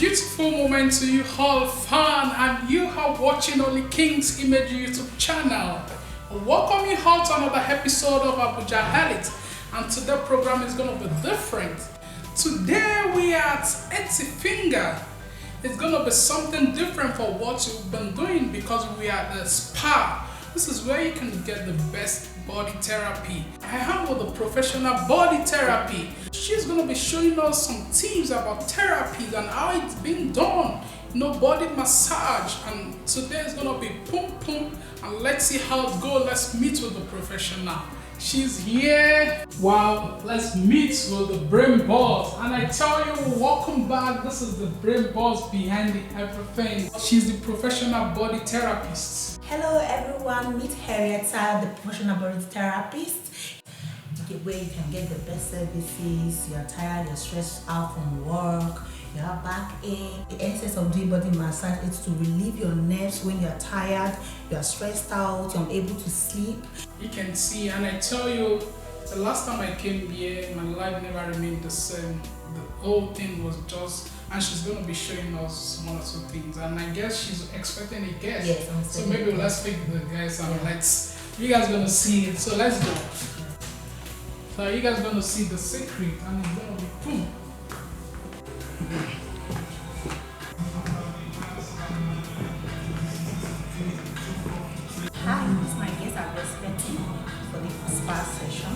beautiful moment to you all, fan, and you are watching Only King's Image YouTube channel. Welcome you all to another episode of Abuja Elite, and today's program is going to be different. Today we are at 80 Finger. It's going to be something different for what you've been doing because we are at the spa. This is where you can get the best body therapy. I am with a professional body therapy. She's going to be showing us some tips about therapy and how it's been done. Body massage. And today is going to be pum pum. And let's see how it goes. Let's meet with the professional. She's here. Wow, let's meet with the brain boss. And I tell you, welcome back. This is the brain boss behind everything. She's the professional body therapist. Hello everyone, meet Henrietta, the professional body therapist. Where you can get the best services. You're tired, you're stressed out from work, you have back ache. The essence of doing body massage is to relieve your nerves when you're tired, you're stressed out, you're unable to sleep. You can see, and I tell you, the last time I came here, my life never remained the same. The whole thing was just, and she's going to be showing us one or two things, and I guess she's expecting a guest. Yes, I'm so maybe let's pick the guest and you guys gonna see it. So let's go. So you guys gonna see the secret, and it's gonna be boom. Hi, this is my guest I'm expecting for the spa session.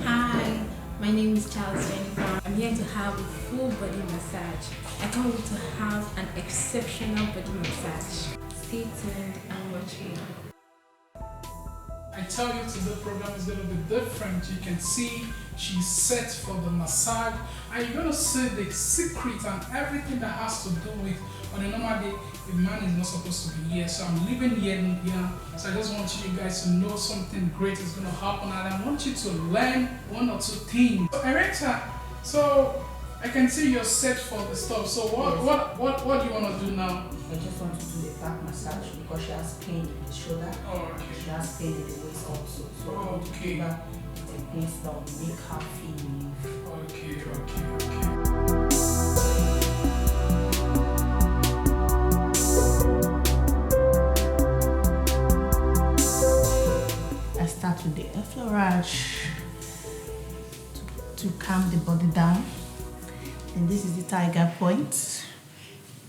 Hi, my name is Charles Jennifer. I'm here to have a full body massage. I can't wait to have an exceptional body massage. Stay tuned and watch me. I tell you, today program is gonna be different. You can see she's set for the massage, and you're gonna see the secret and everything that has to do with. On a normal day, the man is not supposed to be here, so I'm leaving here. So I just want you guys to know something great is gonna happen, and I want you to learn one or two things. So Erecta, so I can see you're set for the stuff. So what do you want to do now? I just want to do a back massage because she has pain in the shoulder. Oh, okay. She has pain in the waist also. So I want to give her the things that will make her feel relief. Okay. I start with the effleurage to calm the body down. And this is the tiger point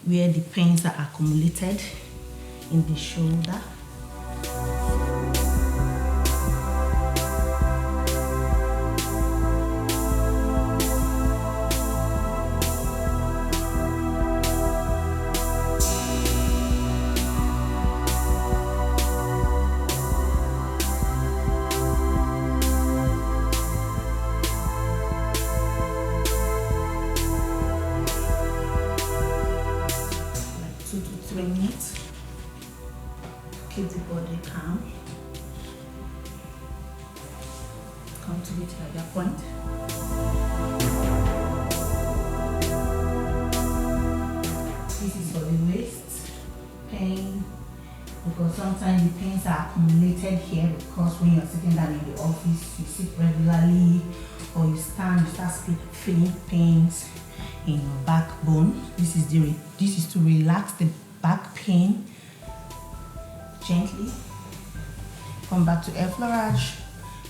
where the pains are accumulated in the shoulder. Keep the body calm. Come to the tiger point. This is for the waist pain, because sometimes the pains are accumulated here because when you're sitting down in the office, you sit regularly or you stand, you start feeling pains in your backbone. This is to relax the back pain. Gently come back to effleurage,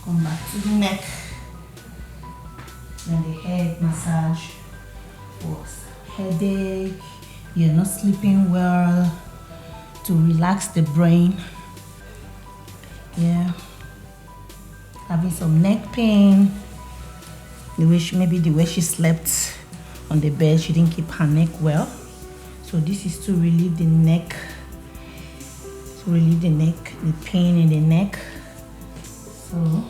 come back to the neck, then the head massage for headache, you're not sleeping well, to relax the brain. Having some neck pain, maybe the way she slept on the bed, she didn't keep her neck well, so this is to relieve the neck. The pain in the neck. So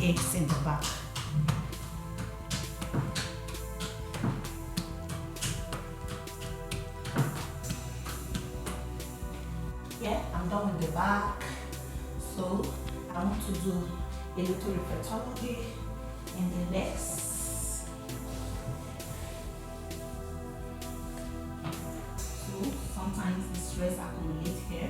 aches in the back. Yeah, I'm done with the back. So I want to do a little reflexology in the legs. So sometimes the stress accumulates here.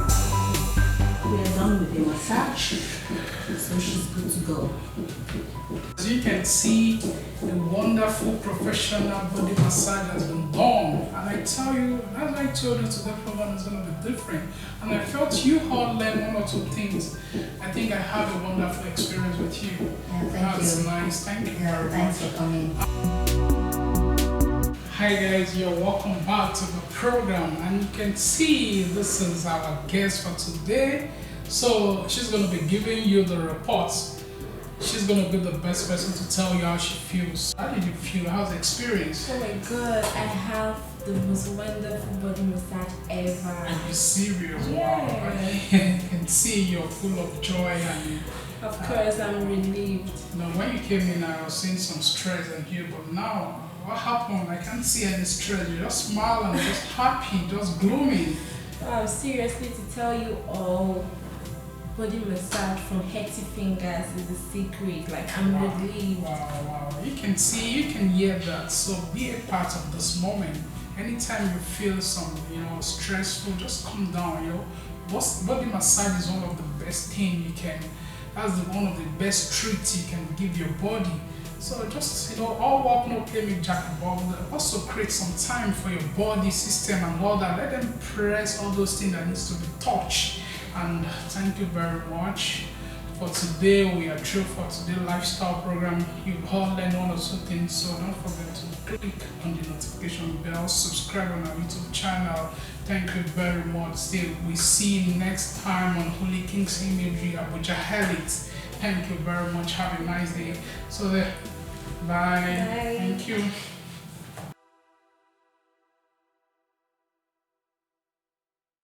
We are done with the massage, so she's good to go. As you can see, a wonderful professional body massage has been done. And I tell you, as I told you, today program is going to be different. And I felt you all learn one or two things. I think I had a wonderful experience with you. Yeah, thank That's you. nice. Thank you Yeah, very thanks much. for coming. Hi guys, you're welcome back to the program, and you can see this is our guest for today. So she's going to be giving you the reports. She's going to be the best person to tell you how she feels. How did you feel? How's the experience? Oh my god, I have the most wonderful body massage ever. Are you serious? Yeah. Wow. I can see you're full of joy, and Of course, I'm relieved. you know, when you came in I was seeing some stress in here, but now what happened? I can't see any stress. You're just smiling, just happy, just gloomy. Wow, seriously, to tell you all, body massage from head to fingers is the secret. Like, I'm relieved. Wow. You can see, you can hear that. So be a part of this moment. Anytime you feel some, stressful, just come down. Body massage is one of the best things you can. That's one of the best treats you can give your body. So just, all work no play make Jack Bob. Also create some time for your body system and all that. Let them press all those things that needs to be touched. And thank you very much. For today, we are through for today's lifestyle program. You've all learned one or two things, so don't forget to click on the notification bell, subscribe on our YouTube channel. Thank you very much. Still, we see you next time on Holy King's Imagery, Abuja Elite. Thank you very much. Have a nice day. So there, bye. Bye. Thank you.